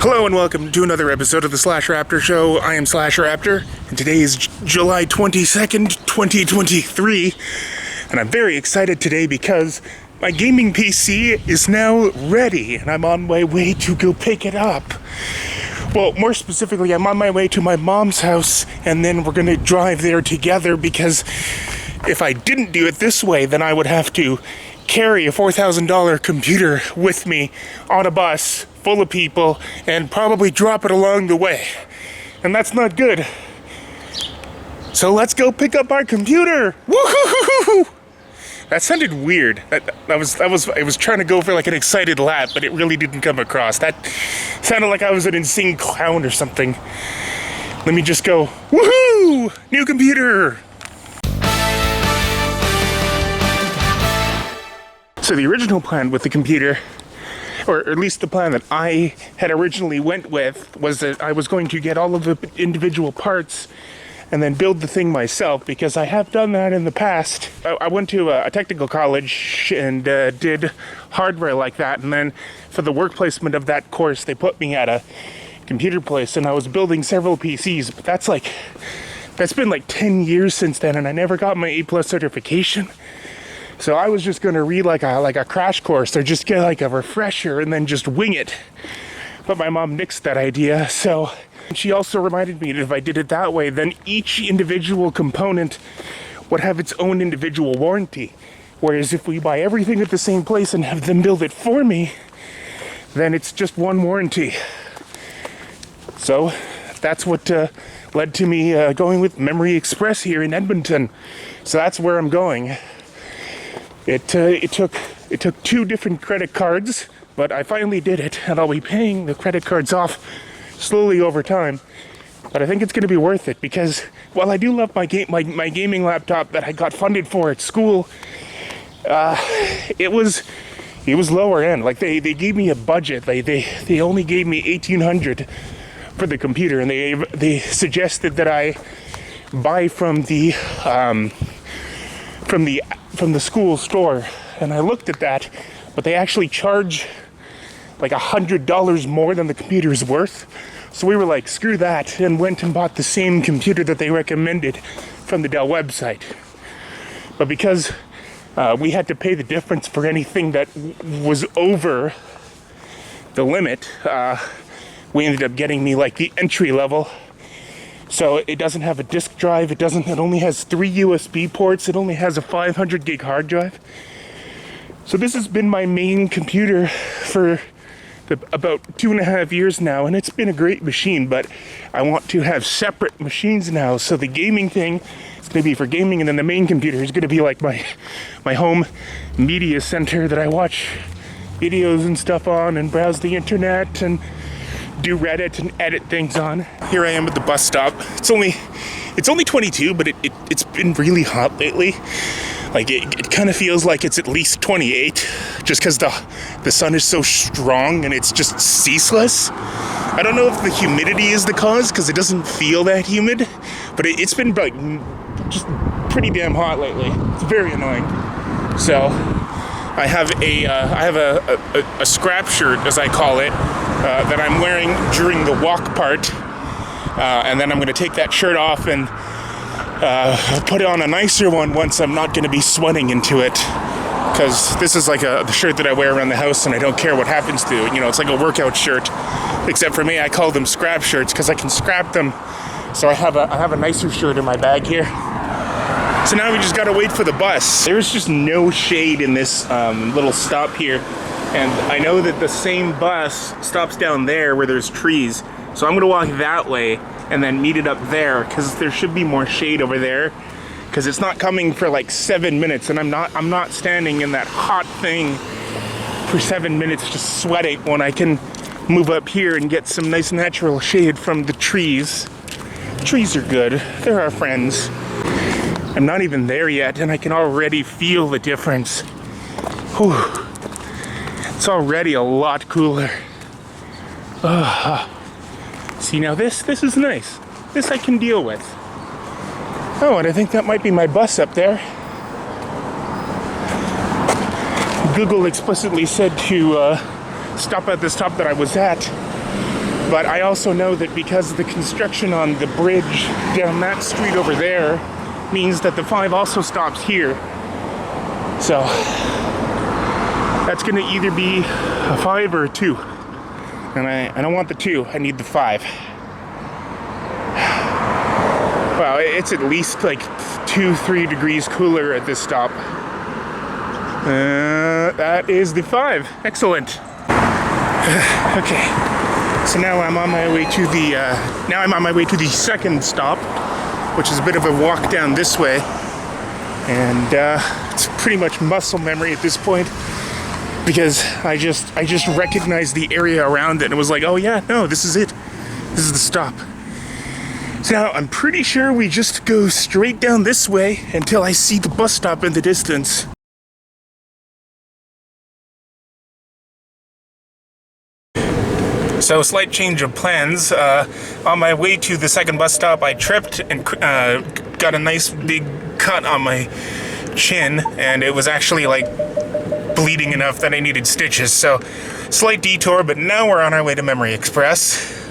Hello and welcome to another episode of the Slash Raptor Show. I am Slash Raptor, and today is July 22nd, 2023, and I'm very excited today because my gaming PC is now ready, and I'm on my way to go pick it up. Well, more specifically, I'm on my way to my mom's house, and then we're going to drive there together because if I didn't do it this way, then I would have to carry a $4,000 computer with me on a bus full of people and probably drop it along the way. And that's not good. So let's go pick up our computer. Woohoo! That sounded weird. I was trying to go for like an excited laugh, but it really didn't come across. That sounded like I was an insane clown or something. Let me just go, woohoo! New computer! So the original plan with the computer, or at least the plan that I had originally went with, was that I was going to get all of the individual parts and then build the thing myself, because I have done that in the past. I went to a technical college and did hardware like that, and then for the work placement of that course, they put me at a computer place, and I was building several PCs, but that's been like 10 years since then, and I never got my A+ certification. So I was just gonna read like a crash course or just get like a refresher and then just wing it. But my mom nixed that idea, so she also reminded me that if I did it that way, then each individual component would have its own individual warranty. Whereas if we buy everything at the same place and have them build it for me, then it's just one warranty. So that's what led to me going with Memory Express here in Edmonton. So that's where I'm going. It took 2 different credit cards, but I finally did it, and I'll be paying the credit cards off slowly over time. But I think it's going to be worth it because while I do love my gaming laptop that I got funded for at school, it was lower end. Like they gave me a budget. They only gave me $1,800 for the computer, and they suggested that I buy from the school store, and I looked at that, but they actually charge like $100 more than the computer is worth. So we were like, screw that, and went and bought the same computer that they recommended from the Dell website. But because we had to pay the difference for anything that was over the limit, we ended up getting me like the entry level. So it doesn't have a disk drive, it only has 3 USB ports, it only has a 500 gig hard drive. So this has been my main computer for about 2.5 years now, and it's been a great machine, but I want to have separate machines now. So the gaming thing is going to be for gaming, and then the main computer is going to be like my home media center that I watch videos and stuff on and browse the internet and do Reddit and edit things on. Here I am at the bus stop. It's only 22, but it's been really hot lately. Like it kind of feels like it's at least 28, just because the sun is so strong and it's just ceaseless. I don't know if the humidity is the cause, because it doesn't feel that humid, but it's been like just pretty damn hot lately. It's very annoying. So I have a scrap shirt, as I call it, that I'm wearing during the walk part, and then I'm going to take that shirt off and put on a nicer one once I'm not going to be sweating into it, because this is like the shirt that I wear around the house and I don't care what happens to it. You know, it's like a workout shirt, except for me, I call them scrap shirts because I can scrap them. So I have a nicer shirt in my bag here. So now we just gotta wait for the bus. There's just no shade in this little stop here. And I know that the same bus stops down there where there's trees. So I'm gonna walk that way and then meet it up there, because there should be more shade over there. Because it's not coming for like 7 minutes, and I'm not standing in that hot thing for 7 minutes just sweating, when I can move up here and get some nice natural shade from the trees. Trees are good, they're our friends. I'm not even there yet, and I can already feel the difference. Whew. It's already a lot cooler. See, now this is nice. This I can deal with. Oh, and I think that might be my bus up there. Google explicitly said to stop at the stop that I was at. But I also know that because the construction on the bridge down that street over there means that the 5 also stops here. So that's gonna either be a 5 or a 2. And I don't want the 2, I need the 5. Well, it's at least like 2-3 degrees cooler at this stop. That is the 5. Excellent. Okay, so now I'm on my way to the second stop, which is a bit of a walk down this way, and it's pretty much muscle memory at this point because I just recognized the area around it and was like, oh yeah, no, this is it. This is the stop. So now I'm pretty sure we just go straight down this way until I see the bus stop in the distance. So, slight change of plans. On my way to the second bus stop, I tripped and got a nice big cut on my chin, and it was actually like bleeding enough that I needed stitches. So, slight detour, but now we're on our way to Memory Express.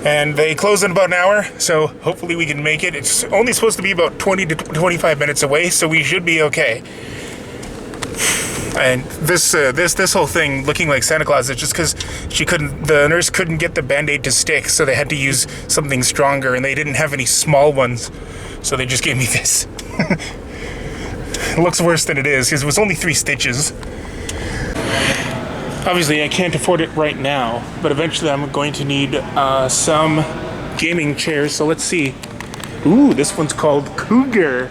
And they close in about an hour, so hopefully we can make it. It's only supposed to be about 20 to 25 minutes away, so we should be okay. And this whole thing looking like Santa Claus is just because the nurse couldn't get the Band-Aid to stick, so they had to use something stronger, and they didn't have any small ones, so they just gave me this. It looks worse than it is, because it was only 3 stitches. Obviously, I can't afford it right now, but eventually I'm going to need some gaming chairs, so let's see. Ooh, this one's called Cougar.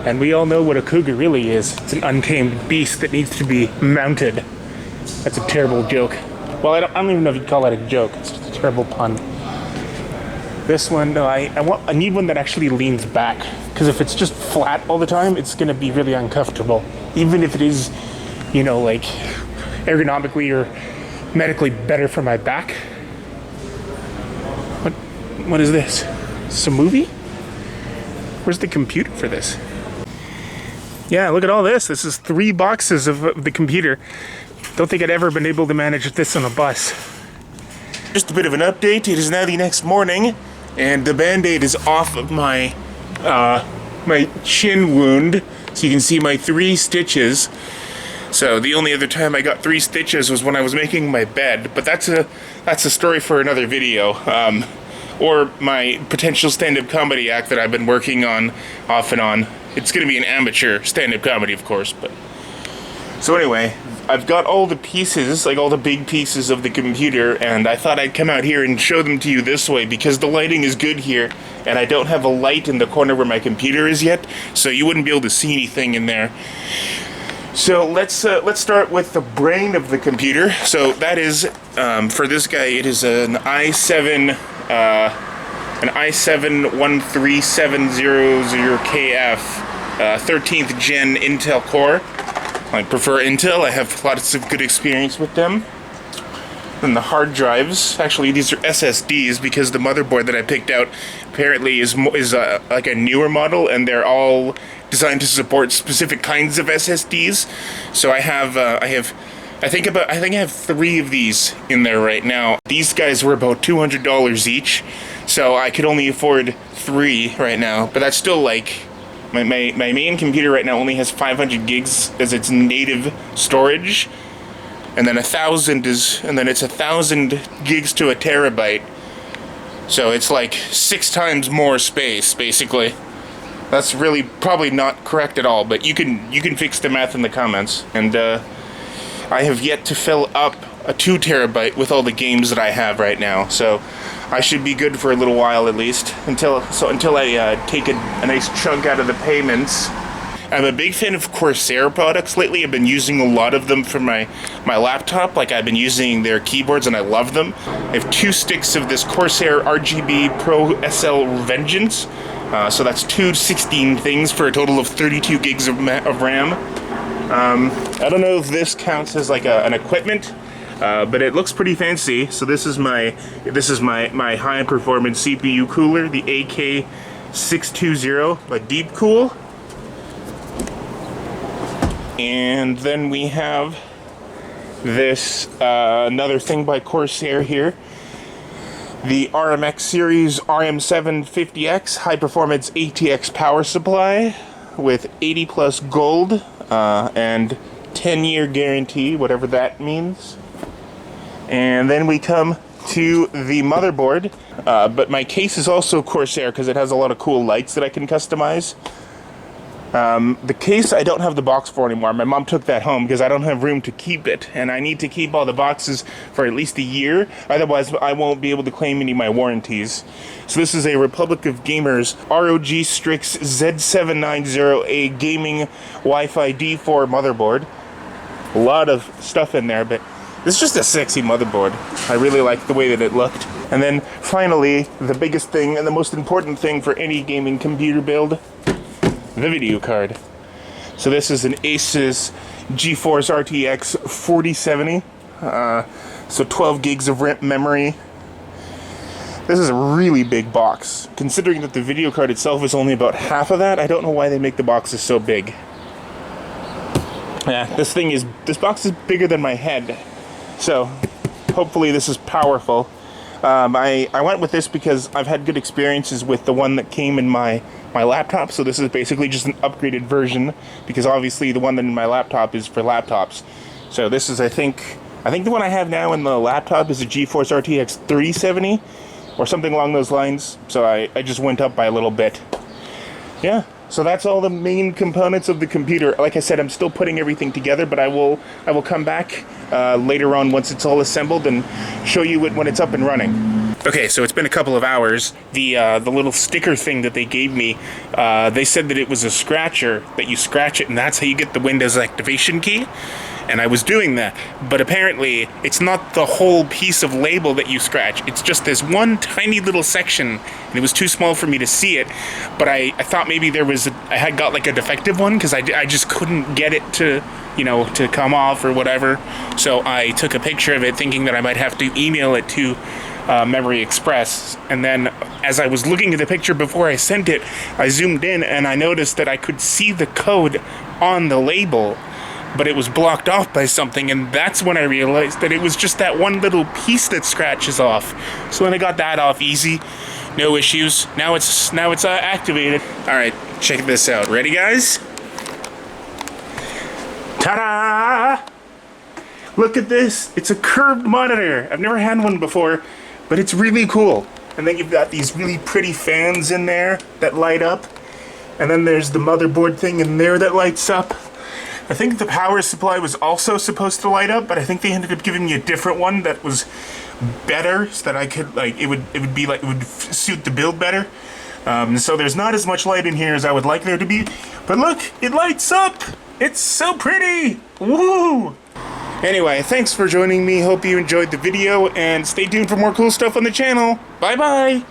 And we all know what a cougar really is. It's an untamed beast that needs to be mounted. That's a terrible joke. Well, I don't even know if you'd call that a joke. It's just a terrible pun. This one, no, I need one that actually leans back. Because if it's just flat all the time, it's going to be really uncomfortable. Even if it is, you know, like ergonomically or medically better for my back. What is this? Is this a movie? Where's the computer for this? Yeah, look at all this. This is 3 boxes of the computer. Don't think I'd ever been able to manage this on a bus. Just a bit of an update. It is now the next morning, and the Band-Aid is off of my my chin wound. So you can see my 3 stitches. So the only other time I got 3 stitches was when I was making my bed. But that's a story for another video. Or my potential stand-up comedy act that I've been working on off and on. It's going to be an amateur stand-up comedy, of course, but... So anyway, I've got all the pieces, like all the big pieces of the computer, and I thought I'd come out here and show them to you this way, because the lighting is good here, and I don't have a light in the corner where my computer is yet, so you wouldn't be able to see anything in there. So let's start with the brain of the computer. So that is, for this guy, it is an i7... an i7-13700KF 13th gen Intel core. I prefer Intel. I have lots of good experience with them. Then the hard drives, actually these are SSDs because the motherboard that I picked out apparently is like a newer model, and they're all designed to support specific kinds of SSDs. So I think I have 3 of these in there right now. These guys were about $200 each, so I could only afford 3 right now. But that's still like, my main computer right now only has 500 gigs as its native storage, and then 1,000 and then it's 1,000 gigs to a terabyte. So it's like 6 times more space, basically. That's really probably not correct at all, but you can fix the math in the comments. And I have yet to fill up a 2 terabyte with all the games that I have right now, so I should be good for a little while at least, until I take a nice chunk out of the payments. I'm a big fan of Corsair products lately. I've been using a lot of them for my laptop. Like, I've been using their keyboards and I love them. I have 2 sticks of this Corsair RGB Pro SL Vengeance. So that's 2 16 things for a total of 32 gigs of RAM. I don't know if this counts as like an equipment, but it looks pretty fancy. So this is my high performance CPU cooler, the AK620 by Deep Cool. And then we have this another thing by Corsair here. the RMX series RM750X high performance ATX power supply with 80 plus gold and 10-year guarantee, whatever that means. And then we come to the motherboard, but my case is also Corsair because it has a lot of cool lights that I can customize. The case I don't have the box for anymore. My mom took that home because I don't have room to keep it, and I need to keep all the boxes for at least a year, otherwise I won't be able to claim any of my warranties. So this is a Republic of Gamers ROG Strix Z790A gaming Wi-Fi D4 motherboard. A lot of stuff in there, but it's just a sexy motherboard. I really like the way that it looked. And then finally, the biggest thing and the most important thing for any gaming computer build, the video card. So this is an Asus GeForce RTX 4070. So 12 gigs of RAM memory. This is a really big box. Considering that the video card itself is only about half of that, I don't know why they make the boxes so big. Yeah, this box is bigger than my head. So hopefully this is powerful. I went with this because I've had good experiences with the one that came in my laptop, so this is basically just an upgraded version, because obviously the one that in my laptop is for laptops. So this is, I think the one I have now in the laptop is a GeForce RTX 3070 or something along those lines, so I just went up by a little bit. Yeah, so that's all the main components of the computer. Like I said, I'm still putting everything together, but I will come back later on once it's all assembled and show you it when it's up and running. Okay, so it's been a couple of hours. The little sticker thing that they gave me, they said that it was a scratcher, that you scratch it and that's how you get the Windows activation key. And I was doing that, but apparently it's not the whole piece of label that you scratch. It's just this one tiny little section, and it was too small for me to see it. But I thought maybe I had got like a defective one, because I just couldn't get it to, to come off or whatever. So I took a picture of it thinking that I might have to email it to Memory Express, and then as I was looking at the picture before I sent it, I zoomed in and I noticed that I could see the code on the label, but it was blocked off by something, and that's when I realized that it was just that one little piece that scratches off. So when I got that off easy, no issues. Now it's activated. All right, check this out. Ready, guys? Ta-da! Look at this. It's a curved monitor. I've never had one before, but it's really cool. And then you've got these really pretty fans in there that light up. And then there's the motherboard thing in there that lights up. I think the power supply was also supposed to light up, but I think they ended up giving me a different one that was better, so that I could, it would suit the build better. So there's not as much light in here as I would like there to be, but look, it lights up. It's so pretty. Woo! Anyway, thanks for joining me. Hope you enjoyed the video, and stay tuned for more cool stuff on the channel. Bye bye.